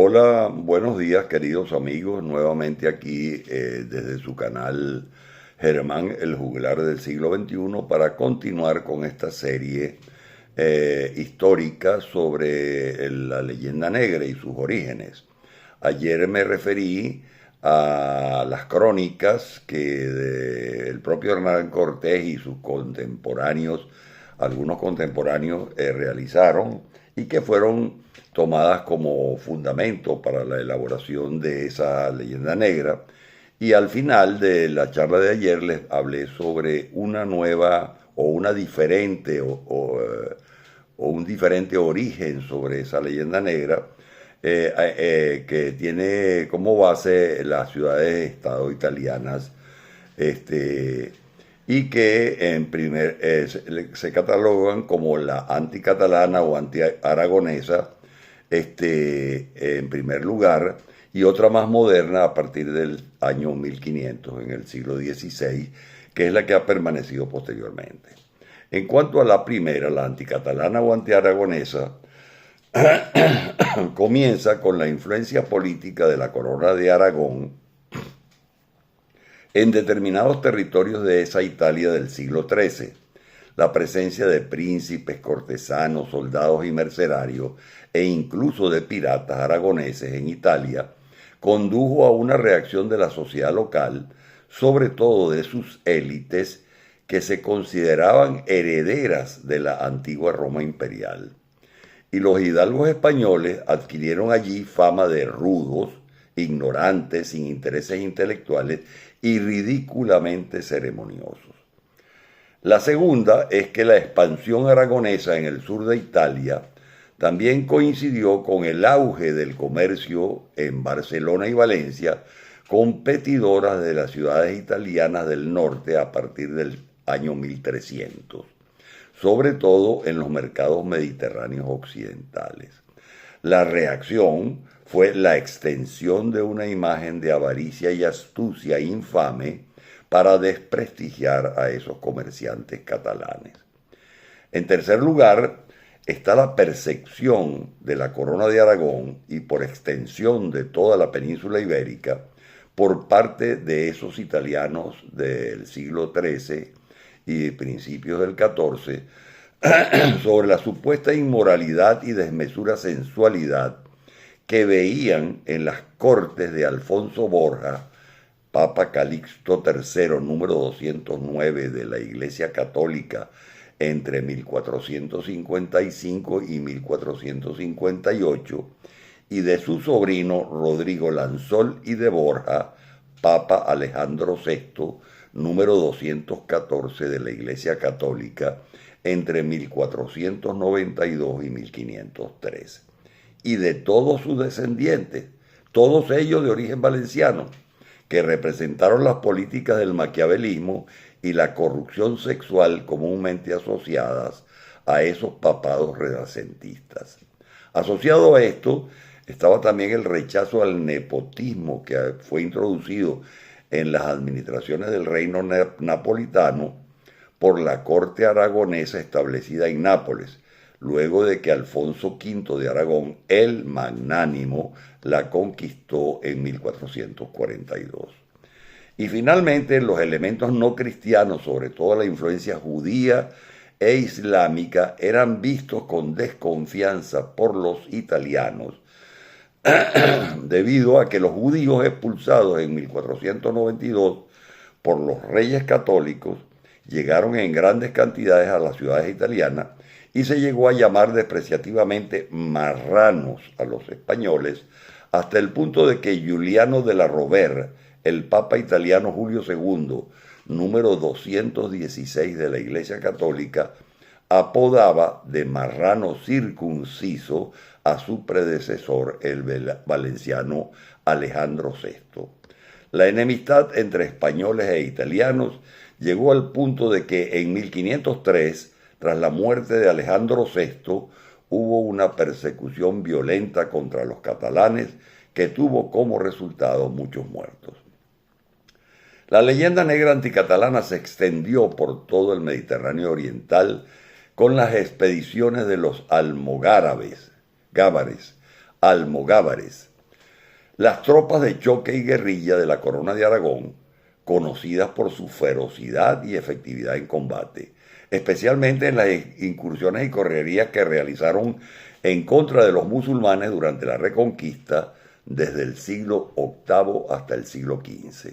Hola, buenos días queridos amigos, nuevamente aquí desde su canal Germán el Juglar del siglo XXI para continuar con esta serie histórica sobre la leyenda negra y sus orígenes. Ayer me referí a las crónicas que el propio Hernán Cortés y sus contemporáneos, algunos contemporáneos, realizaron y que fueron tomadas como fundamento para la elaboración de esa leyenda negra. Y al final de la charla de ayer les hablé sobre una nueva o una diferente o un diferente origen sobre esa leyenda negra que tiene como base las ciudades-estado italianas, este, y que se catalogan como la anticatalana o antiaragonesa, en primer lugar, y otra más moderna a partir del año 1500, en el siglo XVI, que es la que ha permanecido posteriormente. En cuanto a la primera, la anticatalana o antiaragonesa, comienza con la influencia política de la corona de Aragón en determinados territorios de esa Italia del siglo XIII. La presencia de príncipes, cortesanos, soldados y mercenarios, e incluso de piratas aragoneses en Italia, condujo a una reacción de la sociedad local, sobre todo de sus élites, que se consideraban herederas de la antigua Roma imperial. Y los hidalgos españoles adquirieron allí fama de rudos, ignorantes, sin intereses intelectuales y ridículamente ceremoniosos. La segunda es que la expansión aragonesa en el sur de Italia también coincidió con el auge del comercio en Barcelona y Valencia, competidoras de las ciudades italianas del norte a partir del año 1300, sobre todo en los mercados mediterráneos occidentales. La reacción fue la extensión de una imagen de avaricia y astucia infame para desprestigiar a esos comerciantes catalanes. En tercer lugar, está la percepción de la corona de Aragón y por extensión de toda la península ibérica por parte de esos italianos del siglo XIII y principios del XIV sobre la supuesta inmoralidad y desmesura sensualidad que veían en las cortes de Alfonso Borja, Papa Calixto III, número 209 de la Iglesia Católica, entre 1455 y 1458, y de su sobrino Rodrigo Lansol y de Borja, Papa Alejandro VI, número 214 de la Iglesia Católica, entre 1492 y 1503, y de todos sus descendientes, todos ellos de origen valenciano, que representaron las políticas del maquiavelismo y la corrupción sexual comúnmente asociadas a esos papados renacentistas. Asociado a esto estaba también el rechazo al nepotismo que fue introducido en las administraciones del reino napolitano por la corte aragonesa establecida en Nápoles, luego de que Alfonso V de Aragón, el magnánimo, la conquistó en 1442. Y finalmente, los elementos no cristianos, sobre todo la influencia judía e islámica, eran vistos con desconfianza por los italianos, debido a que los judíos expulsados en 1492 por los reyes católicos llegaron en grandes cantidades a las ciudades italianas y se llegó a llamar despreciativamente marranos a los españoles, hasta el punto de que Giuliano de la Rovere, el Papa italiano Julio II, número 216 de la Iglesia Católica, apodaba de marrano circunciso a su predecesor, el valenciano Alejandro VI. La enemistad entre españoles e italianos llegó al punto de que en 1503, tras la muerte de Alejandro VI, hubo una persecución violenta contra los catalanes que tuvo como resultado muchos muertos. La leyenda negra anticatalana se extendió por todo el Mediterráneo oriental con las expediciones de los almogávares, Las tropas de choque y guerrilla de la Corona de Aragón, conocidas por su ferocidad y efectividad en combate, especialmente en las incursiones y correrías que realizaron en contra de los musulmanes durante la Reconquista desde el siglo VIII hasta el siglo XV.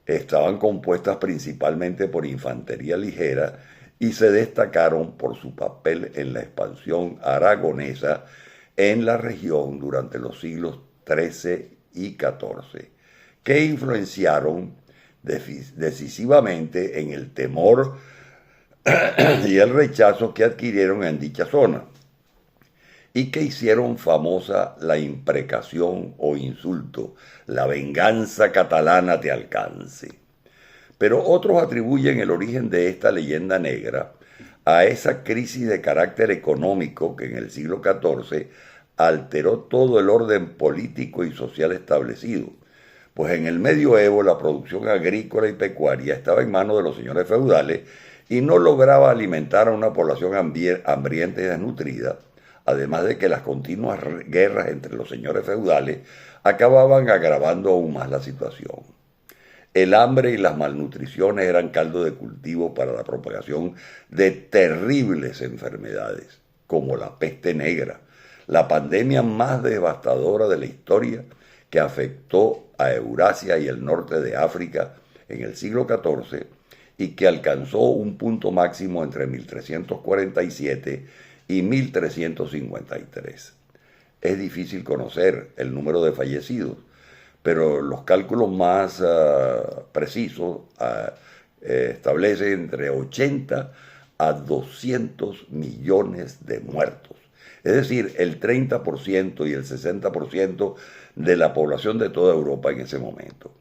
Estaban compuestas principalmente por infantería ligera y se destacaron por su papel en la expansión aragonesa en la región durante los siglos XIII y XIV, que influenciaron decisivamente en el temor y el rechazo que adquirieron en dicha zona, y que hicieron famosa la imprecación o insulto, la venganza catalana te alcance. Pero otros atribuyen el origen de esta leyenda negra a esa crisis de carácter económico que en el siglo XIV alteró todo el orden político y social establecido, pues en el medioevo la producción agrícola y pecuaria estaba en manos de los señores feudales y no lograba alimentar a una población hambrienta y desnutrida, además de que las continuas guerras entre los señores feudales acababan agravando aún más la situación. El hambre y las malnutriciones eran caldo de cultivo para la propagación de terribles enfermedades, como la peste negra, la pandemia más devastadora de la historia que afectó a Eurasia y el norte de África en el siglo XIV y que alcanzó un punto máximo entre 1347 y 1353. Es difícil conocer el número de fallecidos, pero los cálculos más precisos establecen entre 80 a 200 millones de muertos. Es decir, el 30% y el 60% de la población de toda Europa en ese momento.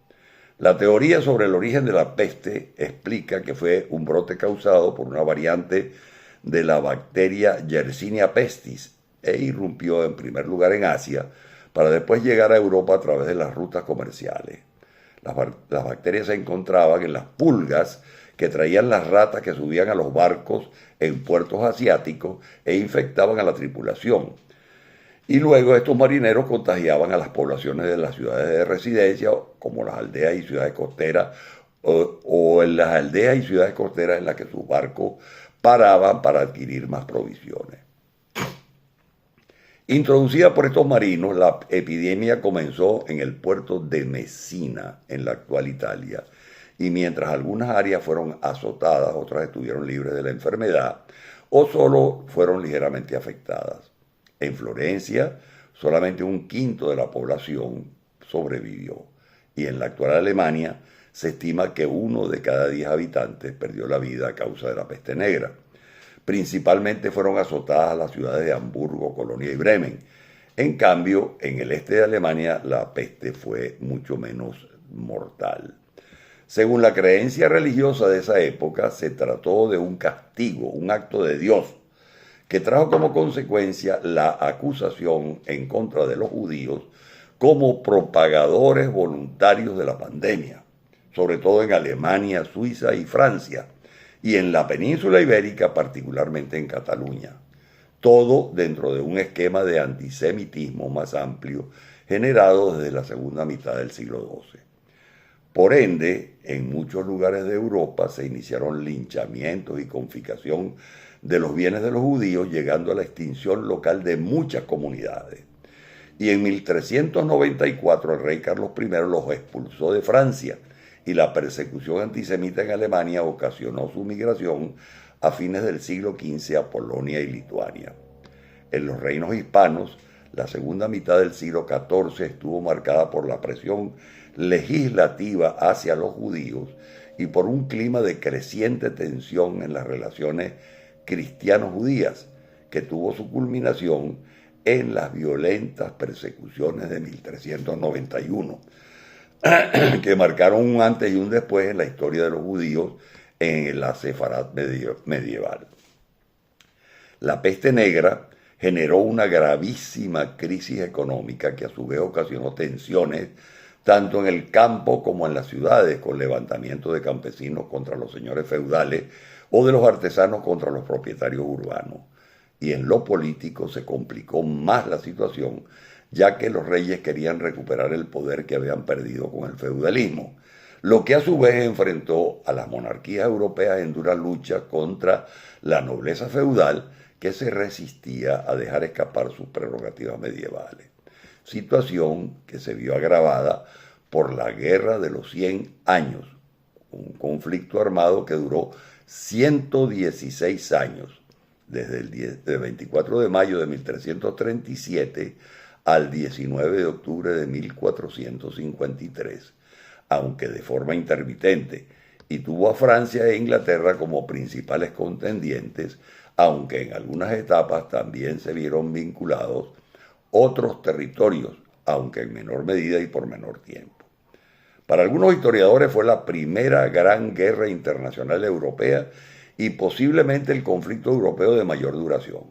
La teoría sobre el origen de la peste explica que fue un brote causado por una variante de la bacteria Yersinia pestis e irrumpió en primer lugar en Asia para después llegar a Europa a través de las rutas comerciales. Las bacterias se encontraban en las pulgas que traían las ratas que subían a los barcos en puertos asiáticos e infectaban a la tripulación. Y luego estos marineros contagiaban a las poblaciones de las ciudades de residencia, como las aldeas y ciudades costeras, o en las aldeas y ciudades costeras en las que sus barcos paraban para adquirir más provisiones. Introducida por estos marinos, la epidemia comenzó en el puerto de Messina, en la actual Italia, y mientras algunas áreas fueron azotadas, otras estuvieron libres de la enfermedad o solo fueron ligeramente afectadas. En Florencia, solamente un quinto de la población sobrevivió, y en la actual Alemania se estima que 1 de cada 10 habitantes perdió la vida a causa de la peste negra. Principalmente fueron azotadas las ciudades de Hamburgo, Colonia y Bremen. En cambio, en el este de Alemania la peste fue mucho menos mortal. Según la creencia religiosa de esa época, se trató de un castigo, un acto de Dios, que trajo como consecuencia la acusación en contra de los judíos como propagadores voluntarios de la pandemia, sobre todo en Alemania, Suiza y Francia, y en la península ibérica, particularmente en Cataluña. Todo dentro de un esquema de antisemitismo más amplio generado desde la segunda mitad del siglo XII. Por ende, en muchos lugares de Europa se iniciaron linchamientos y confiscación de los bienes de los judíos, llegando a la extinción local de muchas comunidades. Y en 1394 el rey Carlos I los expulsó de Francia, y la persecución antisemita en Alemania ocasionó su migración a fines del siglo XV a Polonia y Lituania. En los reinos hispanos, la segunda mitad del siglo XIV estuvo marcada por la presión legislativa hacia los judíos y por un clima de creciente tensión en las relaciones cristiano-judías, que tuvo su culminación en las violentas persecuciones de 1391, que marcaron un antes y un después en la historia de los judíos en la Sefarad medieval. La peste negra generó una gravísima crisis económica que a su vez ocasionó tensiones tanto en el campo como en las ciudades, con levantamientos de campesinos contra los señores feudales o de los artesanos contra los propietarios urbanos. Y en lo político se complicó más la situación ya que los reyes querían recuperar el poder que habían perdido con el feudalismo, lo que a su vez enfrentó a las monarquías europeas en dura lucha contra la nobleza feudal que se resistía a dejar escapar sus prerrogativas medievales, situación que se vio agravada por la Guerra de los 100 años, un conflicto armado que duró 116 años, desde el 24 de mayo de 1337 al 19 de octubre de 1453, aunque de forma intermitente, y tuvo a Francia e Inglaterra como principales contendientes, aunque en algunas etapas también se vieron vinculados otros territorios, aunque en menor medida y por menor tiempo. Para algunos historiadores fue la primera gran guerra internacional europea y posiblemente el conflicto europeo de mayor duración,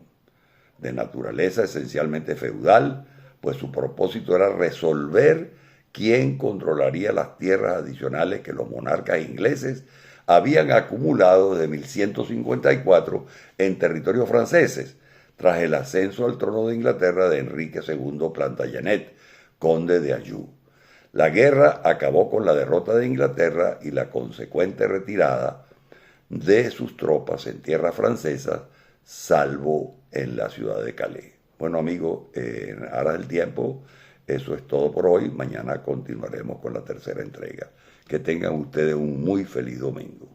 de naturaleza esencialmente feudal, pues su propósito era resolver quién controlaría las tierras adicionales que los monarcas ingleses habían acumulado desde 1154 en territorios franceses, tras el ascenso al trono de Inglaterra de Enrique II Plantagenet, conde de Anjou. La guerra acabó con la derrota de Inglaterra y la consecuente retirada de sus tropas en tierra francesa, salvo en la ciudad de Calais. Bueno, amigos, en aras del tiempo, eso es todo por hoy. Mañana continuaremos con la tercera entrega. Que tengan ustedes un muy feliz domingo.